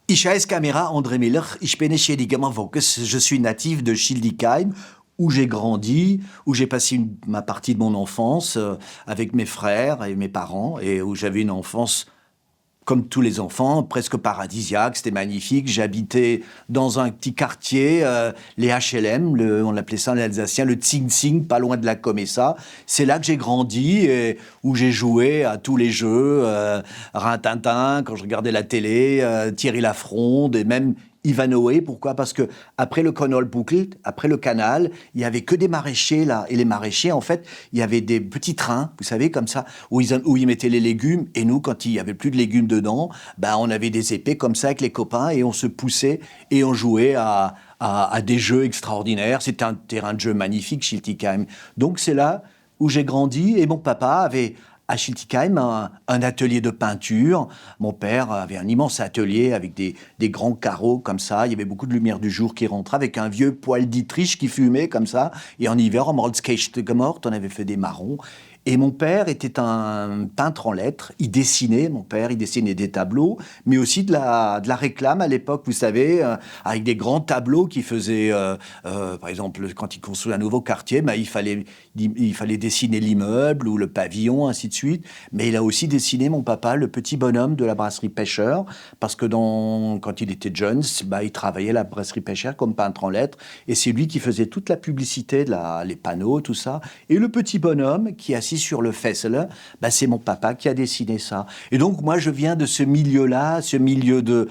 Ich heiße Kamera André Miller, ich bin Schädigermann-Vokes, je suis natif de Schildikheim, où j'ai grandi, où j'ai passé ma partie de mon enfance avec mes frères et mes parents, et où j'avais une enfance comme tous les enfants, presque paradisiaque, c'était magnifique. J'habitais dans un petit quartier, les HLM, on l'appelait ça en alsacien, le Tsing Tsing, pas loin de la Comessa. C'est là que j'ai grandi et où j'ai joué à tous les jeux, Rintintin, quand je regardais la télé, Thierry Lafronde et même Ivanhoe. Pourquoi? Parce que après le Kanalboucle, après le canal, il y avait que des maraîchers là. Et les maraîchers, en fait, il y avait des petits trains, vous savez, comme ça, où ils mettaient les légumes. Et nous, quand il y avait plus de légumes dedans, ben on avait des épées comme ça avec les copains et on se poussait et on jouait à des jeux extraordinaires. C'était un terrain de jeu magnifique, Schiltigheim. Donc c'est là où j'ai grandi et mon papa avait à Schiltigheim un atelier de peinture. Mon père avait un immense atelier avec des grands carreaux comme ça. Il y avait beaucoup de lumière du jour qui rentrait avec un vieux poêle d'Itriche qui fumait comme ça. Et en hiver, en Malzkeichtemort, on avait fait des marrons. Et mon père était un peintre en lettres. Il dessinait, mon père, il dessinait des tableaux, mais aussi de la réclame à l'époque, vous savez, avec des grands tableaux qui faisaient, par exemple, quand il construisait un nouveau quartier, il fallait dessiner l'immeuble ou le pavillon, ainsi de suite. Mais il a aussi dessiné, mon papa, le petit bonhomme de la brasserie Pêcheur, parce que quand il était jeune, il travaillait à la brasserie Pêcheur comme peintre en lettres, et c'est lui qui faisait toute la publicité, les panneaux, tout ça. Et le petit bonhomme qui est assis sur le Fessel, c'est mon papa qui a dessiné ça. Et donc, moi, je viens de ce milieu-là, ce milieu de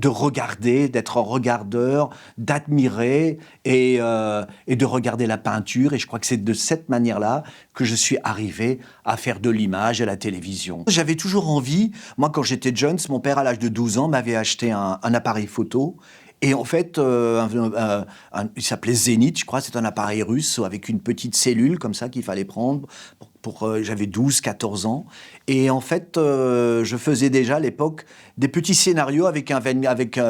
regarder, d'être un regardeur, d'admirer et de regarder la peinture. Et je crois que c'est de cette manière-là que je suis arrivé à faire de l'image à la télévision. J'avais toujours envie, moi, quand j'étais jeune, mon père, à l'âge de 12 ans, m'avait acheté un appareil photo. Et en fait, il s'appelait Zénith, je crois, c'est un appareil russe avec une petite cellule comme ça qu'il fallait prendre. J'avais 12, 14 ans. Et en fait, je faisais déjà à l'époque des petits scénarios avec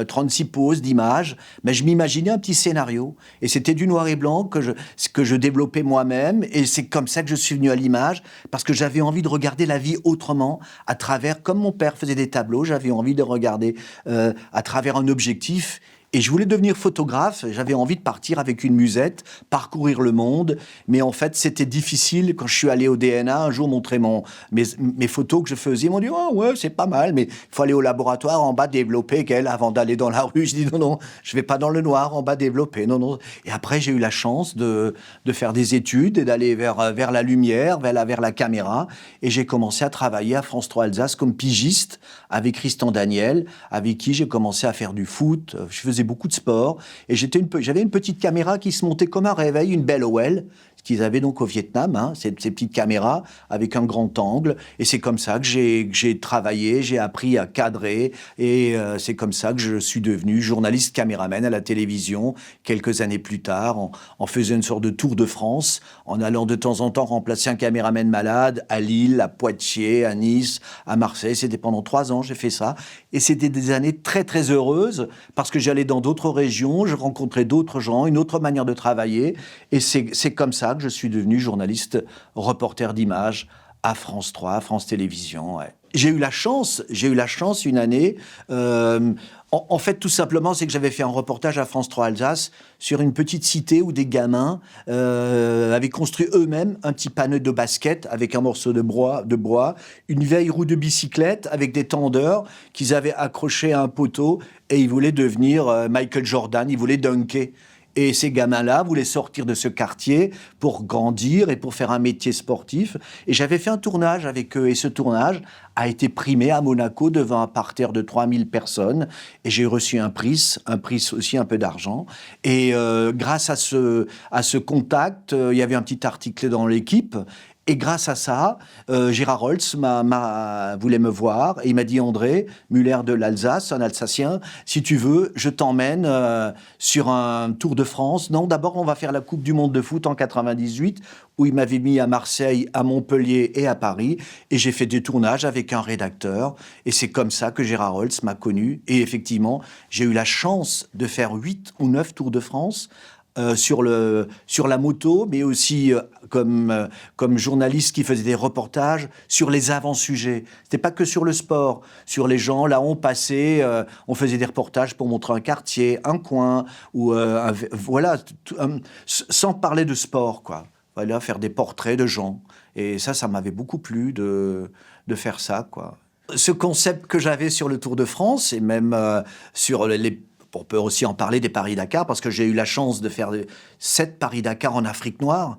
36 poses d'images. Mais je m'imaginais un petit scénario. Et c'était du noir et blanc que je développais moi-même. Et c'est comme ça que je suis venu à l'image, parce que j'avais envie de regarder la vie autrement, à travers, comme mon père faisait des tableaux, j'avais envie de regarder à travers un objectif. Et je voulais devenir photographe, j'avais envie de partir avec une musette, parcourir le monde, mais en fait c'était difficile. Quand je suis allé au DNA, un jour montrer mes photos que je faisais, ils m'ont dit « Oh ouais, c'est pas mal, mais il faut aller au laboratoire en bas développer, avant d'aller dans la rue. » Je dis « Non, non, je vais pas dans le noir, en bas développer, non, non. » Et après j'ai eu la chance de faire des études et d'aller vers la lumière, vers la caméra, et j'ai commencé à travailler à France 3 Alsace comme pigiste avec Christian Daniel, avec qui j'ai commencé à faire du foot. Je faisais beaucoup de sport, et j'avais une petite caméra qui se montait comme un réveil, une belle OL, ce qu'ils avaient donc au Vietnam, ces petites caméras avec un grand angle, et c'est comme ça que j'ai travaillé, j'ai appris à cadrer, et c'est comme ça que je suis devenu journaliste caméraman à la télévision quelques années plus tard, en faisant une sorte de tour de France, en allant de temps en temps remplacer un caméraman malade à Lille, à Poitiers, à Nice, à Marseille. C'était pendant 3 ans, j'ai fait ça, et c'était des années très très heureuses, parce que j'allais dans d'autres régions, je rencontrais d'autres gens, une autre manière de travailler, et c'est comme ça que je suis devenu journaliste, reporter d'images à France 3, France Télévisions. Ouais. J'ai eu la chance une année, en fait, tout simplement, c'est que j'avais fait un reportage à France 3 Alsace sur une petite cité où des gamins avaient construit eux-mêmes un petit panneau de basket avec un morceau de bois, une vieille roue de bicyclette avec des tendeurs qu'ils avaient accrochés à un poteau, et ils voulaient devenir Michael Jordan, ils voulaient dunker. Et ces gamins-là voulaient sortir de ce quartier pour grandir et pour faire un métier sportif. Et j'avais fait un tournage avec eux. Et ce tournage a été primé à Monaco devant un parterre de 3000 personnes. Et j'ai reçu un prix aussi, un peu d'argent. Et grâce à ce contact, il y avait un petit article dans l'équipe. Et grâce à ça, Gérard Holtz voulait me voir, et il m'a dit « André Muller de l'Alsace, un Alsacien, si tu veux, je t'emmène sur un Tour de France. Non, d'abord, on va faire la Coupe du Monde de foot en 98, où il m'avait mis à Marseille, à Montpellier et à Paris, et j'ai fait des tournages avec un rédacteur, et c'est comme ça que Gérard Holtz m'a connu. Et effectivement, j'ai eu la chance de faire 8 ou 9 Tours de France, sur la moto, mais aussi comme journaliste qui faisait des reportages sur les avant-sujets. C'était pas que sur le sport, sur les gens. Là, on passait, on faisait des reportages pour montrer un quartier, un coin, ou voilà, sans parler de sport, quoi. Voilà, faire des portraits de gens. Et ça m'avait beaucoup plu de faire ça, quoi. Ce concept que j'avais sur le Tour de France, et même sur on peut aussi en parler des Paris-Dakar, parce que j'ai eu la chance de faire 7 Paris-Dakar en Afrique noire,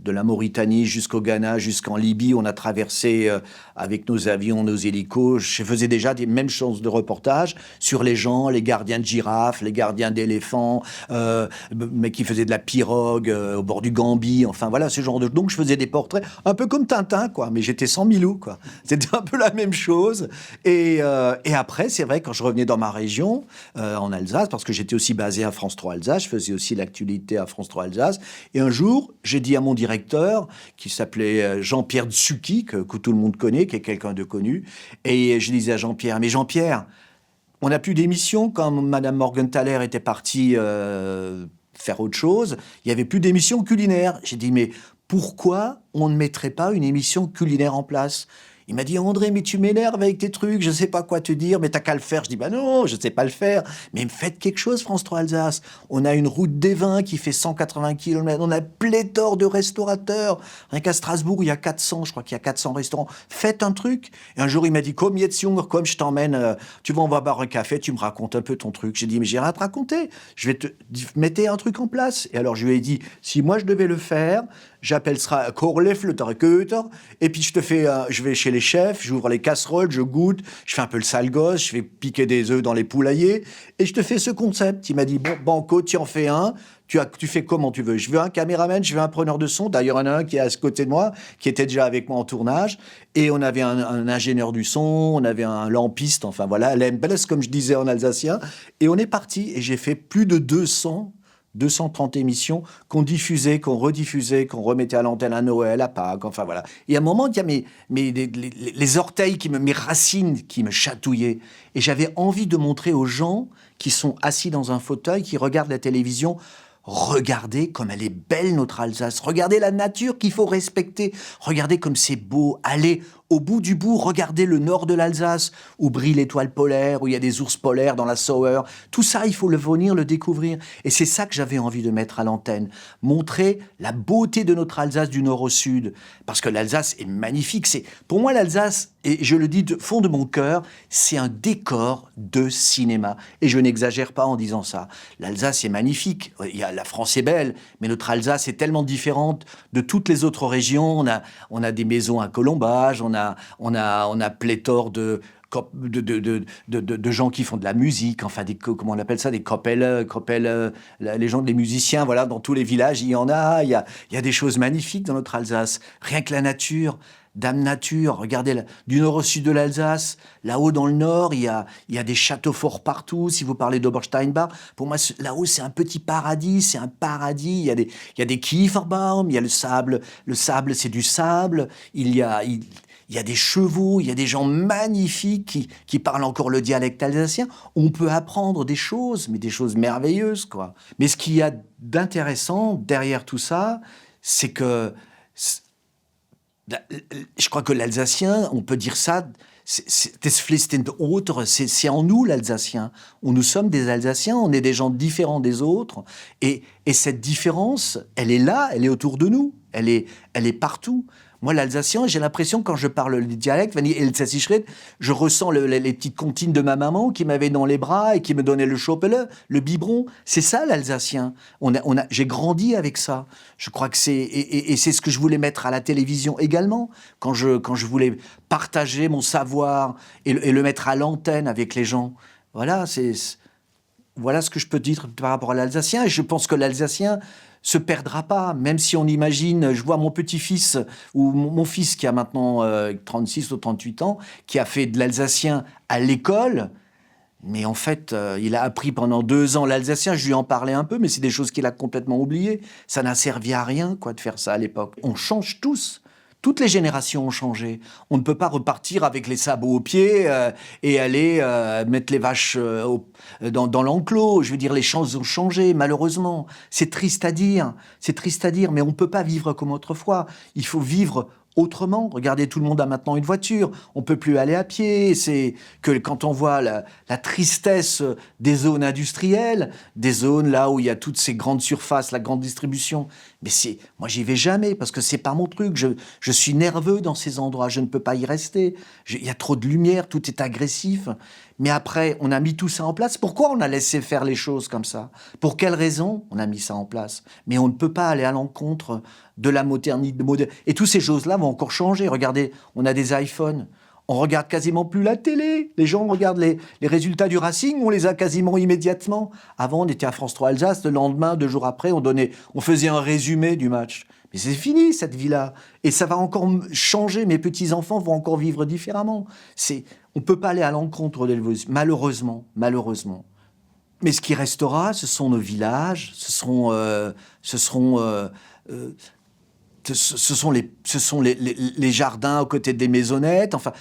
de la Mauritanie jusqu'au Ghana, jusqu'en Libye. On a traversé avec nos avions, nos hélicos. Je faisais déjà des mêmes choses de reportage sur les gens, les gardiens de girafes, les gardiens d'éléphants, mais qui faisaient de la pirogue au bord du Gambie. Enfin voilà, ce genre de... Donc je faisais des portraits un peu comme Tintin, quoi. Mais j'étais sans Milou, quoi. C'était un peu la même chose. Et après, c'est vrai, quand je revenais dans ma région, en Alsace, parce que j'étais aussi basé à France 3 Alsace, je faisais aussi l'actualité à France 3 Alsace. Et un jour, j'ai dit à mon directeur, qui s'appelait Jean-Pierre Tsuki, que tout le monde connaît, qui est quelqu'un de connu. Et je disais à Jean-Pierre, mais Jean-Pierre, on n'a plus d'émissions quand Madame Morgenthaler était partie faire autre chose. Il n'y avait plus d'émissions culinaires. J'ai dit, mais pourquoi on ne mettrait pas une émission culinaire en place ? Il m'a dit, André, mais tu m'énerves avec tes trucs, je ne sais pas quoi te dire, mais t'as qu'à le faire. Je dis, bah non, je ne sais pas le faire. Mais faites quelque chose, France 3 Alsace. On a une route des vins qui fait 180 km. On a pléthore de restaurateurs. Rien qu'à Strasbourg, il y a 400, je crois qu'il y a 400 restaurants. Faites un truc. Et un jour, il m'a dit, comme Yetzjung, comme je t'emmène, tu vas, on va boire un café, tu me racontes un peu ton truc. J'ai dit, mais j'ai rien à te raconter. Je vais te mettre un truc en place. Et alors, je lui ai dit, si moi je devais le faire, j'appelle ça Korleflutterköter, et puis je vais chez les chefs, j'ouvre les casseroles, je goûte, je fais un peu le sale gosse, je fais piquer des œufs dans les poulaillers, et je te fais ce concept. Il m'a dit, bon, banco, tu en fais un, tu fais comme tu veux. Je veux un caméraman, je veux un preneur de son, d'ailleurs il y en a un qui est à ce côté de moi, qui était déjà avec moi en tournage, et on avait un ingénieur du son, on avait un lampiste, enfin voilà, l'embelès, comme je disais en alsacien, et on est parti, et j'ai fait plus de 230 émissions qu'on diffusait, qu'on rediffusait, qu'on remettait à l'antenne à Noël, à Pâques, enfin voilà. Et à un moment, il y a les orteils, mes racines qui me chatouillaient. Et j'avais envie de montrer aux gens qui sont assis dans un fauteuil, qui regardent la télévision, regardez comme elle est belle, notre Alsace. Regardez la nature qu'il faut respecter. Regardez comme c'est beau. Allez au bout du bout, regardez le nord de l'Alsace, où brille l'étoile polaire, où il y a des ours polaires dans la Sauer. Tout ça, il faut venir le découvrir. Et c'est ça que j'avais envie de mettre à l'antenne. Montrer la beauté de notre Alsace du nord au sud. Parce que l'Alsace est magnifique. Pour moi, l'Alsace, et je le dis de fond de mon cœur, c'est un décor de cinéma. Et je n'exagère pas en disant ça. L'Alsace est magnifique. La France est belle, mais notre Alsace est tellement différente de toutes les autres régions. On a des maisons à colombage, on a pléthore de gens qui font de la musique, enfin, comment on appelle ça, des coppels, les gens, les musiciens, voilà, dans tous les villages, il y en a, il y a des choses magnifiques dans notre Alsace. Rien que la nature, Dame Nature, regardez, du nord au sud de l'Alsace, là-haut dans le nord, il y a des châteaux forts partout. Si vous parlez d'Obersteinbach, pour moi, là-haut, c'est un petit paradis, c'est un paradis. Il y a des Kieferbaum, il y a le sable, c'est du sable, il y a des chevaux, il y a des gens magnifiques qui parlent encore le dialecte alsacien. On peut apprendre des choses, mais des choses merveilleuses, quoi. Mais ce qu'il y a d'intéressant derrière tout ça, c'est que je crois que l'alsacien, on peut dire ça, c'est en nous l'alsacien. Nous sommes des Alsaciens, on est des gens différents des autres. Et cette différence, elle est là, elle est autour de nous, elle est partout. Moi, l'alsacien, j'ai l'impression, quand je parle le dialecte, je ressens les petites comptines de ma maman qui m'avait dans les bras et qui me donnait le chopele, le biberon. C'est ça, l'alsacien. J'ai grandi avec ça. Je crois que et c'est ce que je voulais mettre à la télévision également, quand je voulais partager mon savoir et le mettre à l'antenne avec les gens. Voilà, voilà ce que je peux dire par rapport à l'alsacien. Et je pense que l'alsacien se perdra pas, même si on imagine, je vois mon petit-fils, ou mon fils qui a maintenant 36 ou 38 ans, qui a fait de l'alsacien à l'école, mais en fait, il a appris pendant 2 ans l'alsacien, je lui en parlais un peu, mais c'est des choses qu'il a complètement oubliées. Ça n'a servi à rien, quoi, de faire ça à l'époque. On change tous. Toutes les générations ont changé. On ne peut pas repartir avec les sabots aux pieds et aller mettre les vaches dans l'enclos. Je veux dire, les choses ont changé, malheureusement. C'est triste à dire, mais on ne peut pas vivre comme autrefois. Il faut vivre autrement. Regardez, tout le monde a maintenant une voiture. On peut plus aller à pied. C'est que quand on voit la tristesse des zones industrielles, des zones là où il y a toutes ces grandes surfaces, la grande distribution. Mais moi, j'y vais jamais parce que c'est pas mon truc. Je suis nerveux dans ces endroits. Je ne peux pas y rester. Il y a trop de lumière. Tout est agressif. Mais après, on a mis tout ça en place. Pourquoi on a laissé faire les choses comme ça? Pour quelle raison on a mis ça en place? Mais on ne peut pas aller à l'encontre de la modernité. Et toutes ces choses-là vont encore changer. Regardez, on a des iPhones. On regarde quasiment plus la télé. Les gens regardent les résultats du Racing, on les a quasiment immédiatement. Avant, on était à France 3 Alsace. Le lendemain, 2 jours après, on faisait un résumé du match. Mais c'est fini, cette vie-là. Et ça va encore changer. Mes petits-enfants vont encore vivre différemment. On ne peut pas aller à l'encontre de l'évolution. Malheureusement. Mais ce qui restera, ce sont nos villages, ce sont les jardins aux côtés des maisonnettes. Enfin,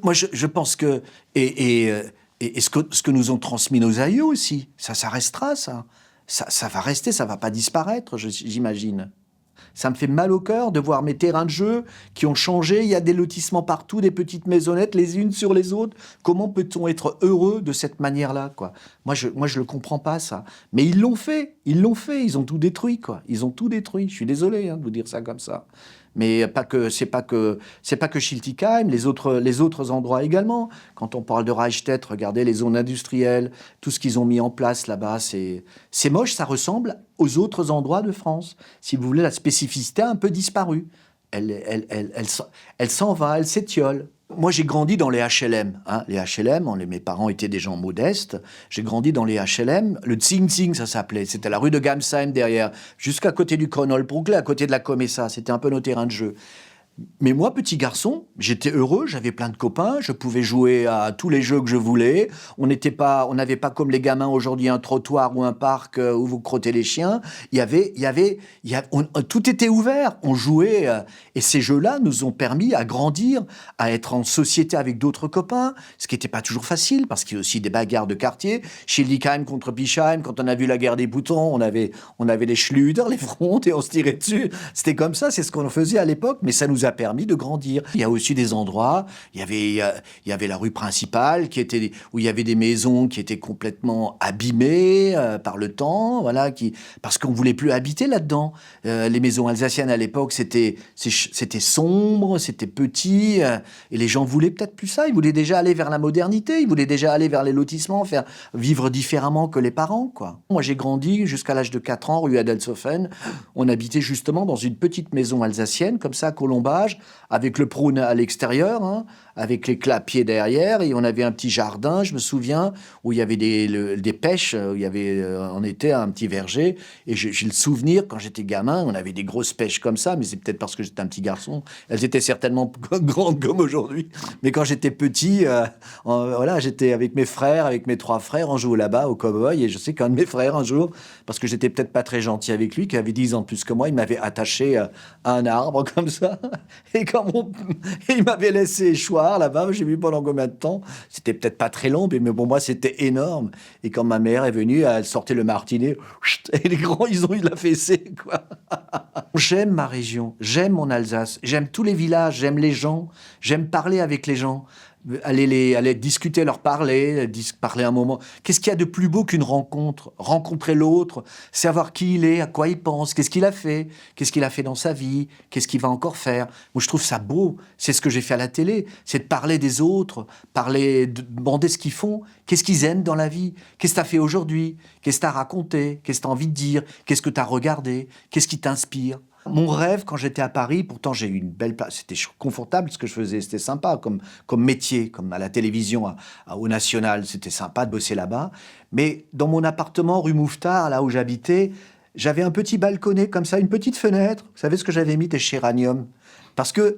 moi, je pense que... Et ce que nous ont transmis nos aïeux aussi, ça restera, ça. Ça va rester, ça ne va pas disparaître, j'imagine. Ça me fait mal au cœur de voir mes terrains de jeu qui ont changé. Il y a des lotissements partout, des petites maisonnettes les unes sur les autres. Comment peut-on être heureux de cette manière-là, quoi? Moi, je le comprends pas, ça. Mais ils l'ont fait. Ils ont tout détruit, quoi. Ils ont tout détruit. Je suis désolé de vous dire ça comme ça. Mais c'est pas que Schiltigheim, les autres endroits également. Quand on parle de Reichstätt, regardez les zones industrielles, tout ce qu'ils ont mis en place là-bas, c'est moche, ça ressemble aux autres endroits de France. Si vous voulez, la spécificité a un peu disparu. Elle s'en va, elle s'étiole. Moi, j'ai grandi dans les HLM. Les HLM, mes parents étaient des gens modestes. J'ai grandi dans les HLM. Le Tsing Tsing, ça s'appelait. C'était la rue de Gamsheim derrière, jusqu'à côté du Kronolbruck, à côté de la Comessa. C'était un peu nos terrains de jeu. Mais moi, petit garçon, j'étais heureux, j'avais plein de copains, je pouvais jouer à tous les jeux que je voulais. On n'avait pas comme les gamins aujourd'hui un trottoir ou un parc où vous crottez les chiens. Tout était ouvert, on jouait. Et ces jeux-là nous ont permis à grandir, à être en société avec d'autres copains, ce qui n'était pas toujours facile parce qu'il y a aussi des bagarres de quartier. Schiltigheim contre Bischheim, quand on a vu la guerre des boutons, on avait les Schlüter, les fronts, et on se tirait dessus. C'était comme ça, c'est ce qu'on faisait à l'époque, mais ça nous a permis de grandir. Il y a aussi des endroits, il y avait la rue principale où il y avait des maisons qui étaient complètement abîmées par le temps, voilà, parce qu'on voulait plus habiter là-dedans. Les maisons alsaciennes à l'époque, c'était sombre, c'était petit, et les gens voulaient peut-être plus ça. Ils voulaient déjà aller vers la modernité, ils voulaient déjà aller vers les lotissements, faire vivre différemment que les parents, quoi. Moi, j'ai grandi jusqu'à l'âge de 4 ans, rue Adelshofen. On habitait justement dans une petite maison alsacienne, comme ça, à Colombage, avec le prône à l'extérieur, avec les clapiers derrière, et on avait un petit jardin, je me souviens, où il y avait des pêches, où il y avait en été un petit verger, et j'ai le souvenir, quand j'étais gamin, on avait des grosses pêches comme ça, mais c'est peut-être parce que j'étais un petit garçon, elles étaient certainement grandes comme aujourd'hui, mais quand j'étais petit, voilà, j'étais avec mes frères, avec mes 3 frères, on jouait là-bas au cow-boy, et je sais qu'un de mes frères, un jour, parce que j'étais peut-être pas très gentil avec lui, qui avait 10 ans de plus que moi, il m'avait attaché à un arbre comme ça, et il m'avait laissé échoir là-bas, j'ai vu pendant combien de temps, c'était peut-être pas très long, mais pour moi c'était énorme. Et quand ma mère est venue, elle sortait le martinet, et les grands, ils ont eu la fessée, quoi. J'aime ma région, j'aime mon Alsace, j'aime tous les villages, j'aime les gens, j'aime parler avec les gens. Aller discuter, leur parler un moment. Qu'est-ce qu'il y a de plus beau qu'une rencontre? Rencontrer l'autre, savoir qui il est, à quoi il pense, qu'est-ce qu'il a fait dans sa vie, qu'est-ce qu'il va encore faire. Moi, je trouve ça beau. C'est ce que j'ai fait à la télé, c'est de parler des autres, de demander ce qu'ils font, qu'est-ce qu'ils aiment dans la vie, qu'est-ce que tu as fait aujourd'hui, qu'est-ce que tu as raconté, qu'est-ce que tu as envie de dire, qu'est-ce que tu as regardé, qu'est-ce qui t'inspire. Mon rêve, quand j'étais à Paris, pourtant j'ai eu une belle place, c'était confortable ce que je faisais, c'était sympa comme métier, comme à la télévision, au National, c'était sympa de bosser là-bas. Mais dans mon appartement, rue Mouffetard, là où j'habitais, j'avais un petit balconnet comme ça, une petite fenêtre. Vous savez ce que j'avais mis? Des géraniums. Parce que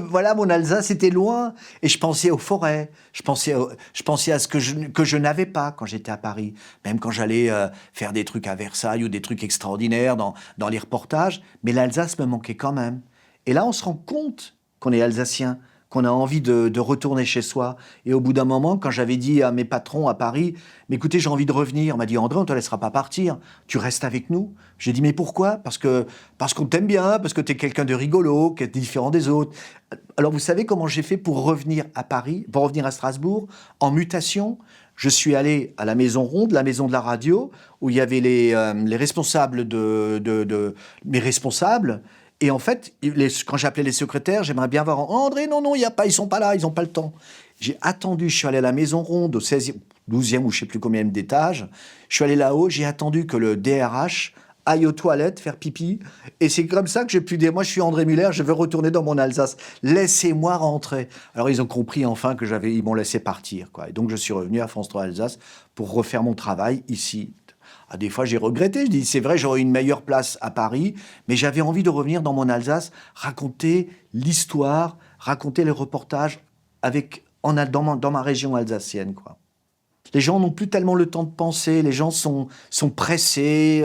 voilà, mon Alsace était loin et je pensais aux forêts, je pensais à ce que je n'avais pas quand j'étais à Paris. Même quand j'allais faire des trucs à Versailles ou des trucs extraordinaires dans les reportages, mais l'Alsace me manquait quand même. Et là, on se rend compte qu'on est alsacien, qu'on a envie de retourner chez soi. Et au bout d'un moment, quand j'avais dit à mes patrons à Paris, mais écoutez, j'ai envie de revenir, on m'a dit, André, on ne te laissera pas partir, tu restes avec nous. J'ai dit, mais pourquoi? Parce qu'on t'aime bien, parce que tu es quelqu'un de rigolo, qui est différent des autres. Alors vous savez comment j'ai fait pour revenir à Paris, pour revenir à Strasbourg, en mutation? Je suis allé à la Maison Ronde, la maison de la radio, où il y avait les responsables mes responsables. Et en fait, quand j'appelais les secrétaires, j'aimerais bien voir André, non, il y a pas, ils sont pas là, ils n'ont pas le temps. J'ai attendu, je suis allé à la Maison Ronde, au 16e, 12e ou je sais plus combien d'étage. Je suis allé là-haut, j'ai attendu que le DRH aille aux toilettes faire pipi. Et c'est comme ça que j'ai pu dire, moi je suis André Muller, je veux retourner dans mon Alsace. Laissez-moi rentrer. Alors ils ont compris enfin ils m'ont laissé partir, quoi. Et donc je suis revenu à France 3 Alsace pour refaire mon travail ici. Ah, des fois, j'ai regretté. Je dis, c'est vrai, j'aurais une meilleure place à Paris, mais j'avais envie de revenir dans mon Alsace, raconter l'histoire, raconter les reportages dans ma région alsacienne, quoi. Les gens n'ont plus tellement le temps de penser, les gens sont pressés,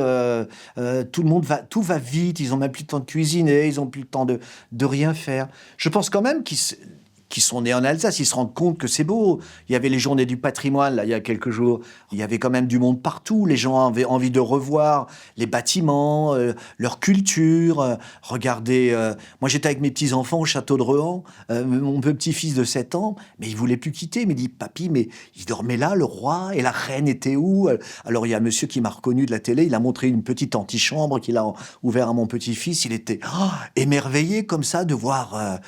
tout va vite, ils n'ont même plus le temps de cuisiner, ils n'ont plus le temps de rien faire. Je pense quand même qui sont nés en Alsace, ils se rendent compte que c'est beau. Il y avait les journées du patrimoine, là, il y a quelques jours. Il y avait quand même du monde partout. Les gens avaient envie de revoir les bâtiments, leur culture. Regarder... Moi, j'étais avec mes petits-enfants au château de Rohan. Mon petit-fils de 7 ans, mais il voulait plus quitter. Il me dit, papy, mais il dormait là, le roi, et la reine était où? Alors, il y a un monsieur qui m'a reconnu de la télé. Il a montré une petite antichambre qu'il a ouvert à mon petit-fils. Il était émerveillé comme ça de voir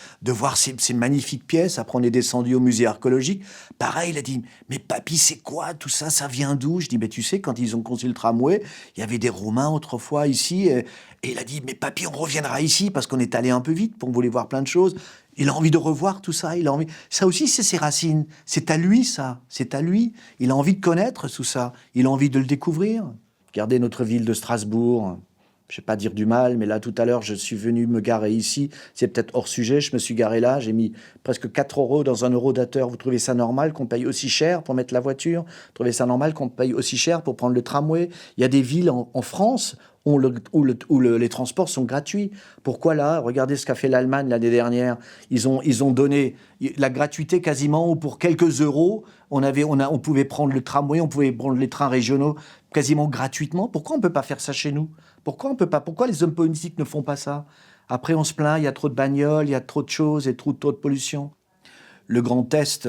ces magnifiques pièces. Après, on est descendu au musée archéologique. Pareil, il a dit, mais papy, c'est quoi tout ça? Ça vient d'où? Je dis, mais tu sais, quand ils ont construit le tramway, il y avait des Romains autrefois ici. Et il a dit, mais papy, on reviendra ici parce qu'on est allé un peu vite, on voulait voir plein de choses. Il a envie de revoir tout ça. Il a envie... Ça aussi, c'est ses racines. C'est à lui, ça. C'est à lui. Il a envie de connaître tout ça. Il a envie de le découvrir. Regardez notre ville de Strasbourg. Je ne vais pas dire du mal, mais là, tout à l'heure, je suis venu me garer ici. C'est peut-être hors sujet, je me suis garé là. J'ai mis presque 4 euros dans un eurodateur. Vous trouvez ça normal qu'on paye aussi cher pour mettre la voiture? Vous trouvez ça normal qu'on paye aussi cher pour prendre le tramway? Il y a des villes en France où les transports sont gratuits. Pourquoi là? Regardez ce qu'a fait l'Allemagne l'année dernière. Ils ont donné la gratuité quasiment, où pour quelques euros, on pouvait prendre le tramway, on pouvait prendre les trains régionaux quasiment gratuitement. Pourquoi on ne peut pas faire ça chez nous? Pourquoi on peut pas? Pourquoi les hommes politiques ne font pas ça? Après, on se plaint, il y a trop de bagnoles, il y a trop de choses et trop de pollution. Le Grand Est,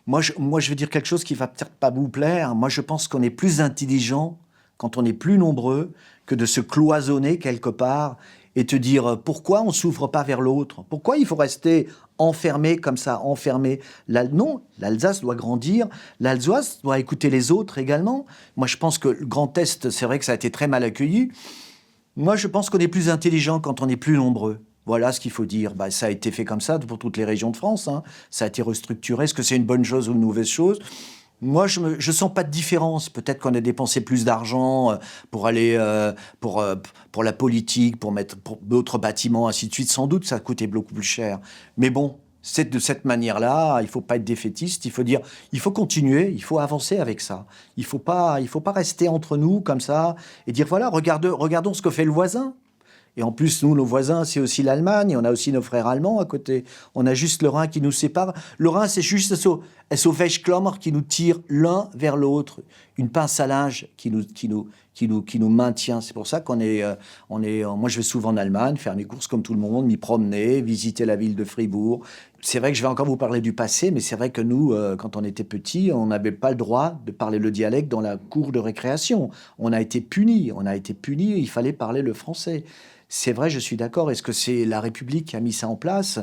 moi, je veux dire quelque chose qui va peut-être pas vous plaire. Moi, je pense qu'on est plus intelligent quand on est plus nombreux que de se cloisonner quelque part et te dire pourquoi on s'ouvre pas vers l'autre? Pourquoi il faut rester enfermé comme ça, enfermé? Non, l'Alsace doit grandir, l'Alsace doit écouter les autres également. Moi, je pense que le Grand Est, c'est vrai que ça a été très mal accueilli. Moi, je pense qu'on est plus intelligent quand on est plus nombreux. Voilà ce qu'il faut dire. Bah, ça a été fait comme ça pour toutes les régions de France, hein. Ça a été restructuré. Est-ce que c'est une bonne chose ou une mauvaise chose? Moi, je sens pas de différence. Peut-être qu'on a dépensé plus d'argent pour aller pour la politique, pour mettre pour d'autres bâtiments, ainsi de suite. Sans doute, ça a coûté beaucoup plus cher. Mais bon, c'est de cette manière-là. Il faut pas être défaitiste. Il faut dire, il faut continuer. Il faut avancer avec ça. Il faut pas rester entre nous comme ça et dire voilà, regardons ce que fait le voisin. Et en plus, nous, nos voisins, c'est aussi l'Allemagne. On a aussi nos frères allemands à côté. On a juste le Rhin qui nous sépare. Le Rhin, c'est juste so Weichklammer qui nous tire l'un vers l'autre. Une pince à linge qui nous maintient. C'est pour ça qu'on est, moi, je vais souvent en Allemagne, faire mes courses comme tout le monde, m'y promener, visiter la ville de Fribourg. C'est vrai que je vais encore vous parler du passé, mais c'est vrai que nous, quand on était petits, on n'avait pas le droit de parler le dialecte dans la cour de récréation. On a été punis. Il fallait parler le français. C'est vrai, je suis d'accord. Est-ce que c'est la République qui a mis ça en place?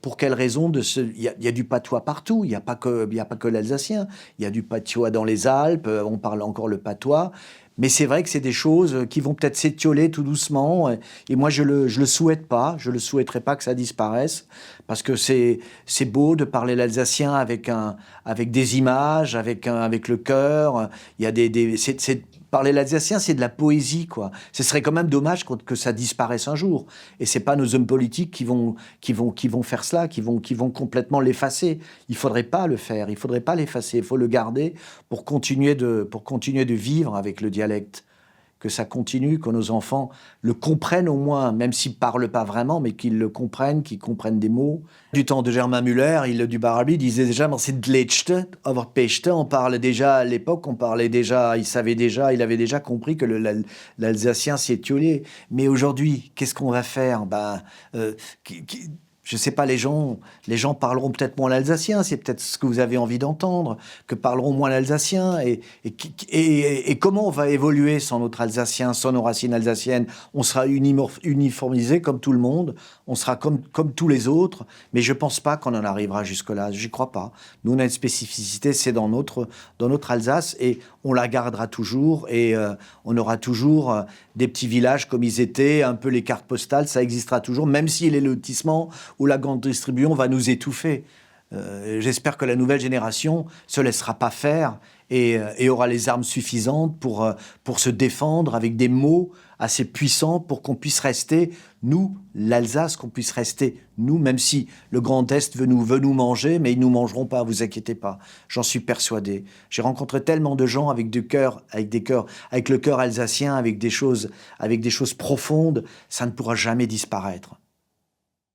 Pour quelle raison? Il y a du patois partout. Il n'y a pas que l'alsacien. Il y a du patois dans les Alpes. On parle encore le patois. Mais c'est vrai que c'est des choses qui vont peut-être s'étioler tout doucement. Et moi, je le souhaite pas. Je le souhaiterais pas que ça disparaisse. Parce que c'est beau de parler l'alsacien avec des images, avec le cœur. Il y a parler l'alsacien, c'est de la poésie, quoi. Ce serait quand même dommage que ça disparaisse un jour. Et c'est pas nos hommes politiques qui vont faire cela, qui vont complètement l'effacer. Il faudrait pas le faire. Il faudrait pas l'effacer. Il faut le garder pour continuer de vivre avec le dialecte. que ça continue, que nos enfants le comprennent au moins, même s'ils ne parlent pas vraiment, mais qu'ils le comprennent, qu'ils comprennent des mots. Du temps de Germain Müller, du Barabie disait déjà « c'est de l'Echte, over Pechte ». On parlait déjà à l'époque, il avait déjà compris que l'Alsacien s'y étiolait. Mais aujourd'hui, qu'est-ce qu'on va faire? Je ne sais pas, les gens parleront peut-être moins l'alsacien, c'est peut-être ce que vous avez envie d'entendre, que parleront moins l'alsacien. Et comment on va évoluer sans notre alsacien, sans nos racines alsaciennes? On sera uniformisé comme tout le monde, on sera comme tous les autres, mais je ne pense pas qu'on en arrivera jusque-là, j'y crois pas. Nous, on a une spécificité, c'est dans notre Alsace, et on la gardera toujours, et on aura toujours des petits villages comme ils étaient, un peu les cartes postales, ça existera toujours, même si les lotissements ou la grande distribution va nous étouffer. J'espère que la nouvelle génération se laissera pas faire et aura les armes suffisantes pour se défendre avec des mots assez puissants pour qu'on puisse rester, nous, l'Alsace, qu'on puisse rester, nous, même si le Grand Est veut nous manger, mais ils nous mangeront pas, vous inquiétez pas. J'en suis persuadé. J'ai rencontré tellement de gens avec le cœur alsacien, avec des choses profondes, ça ne pourra jamais disparaître.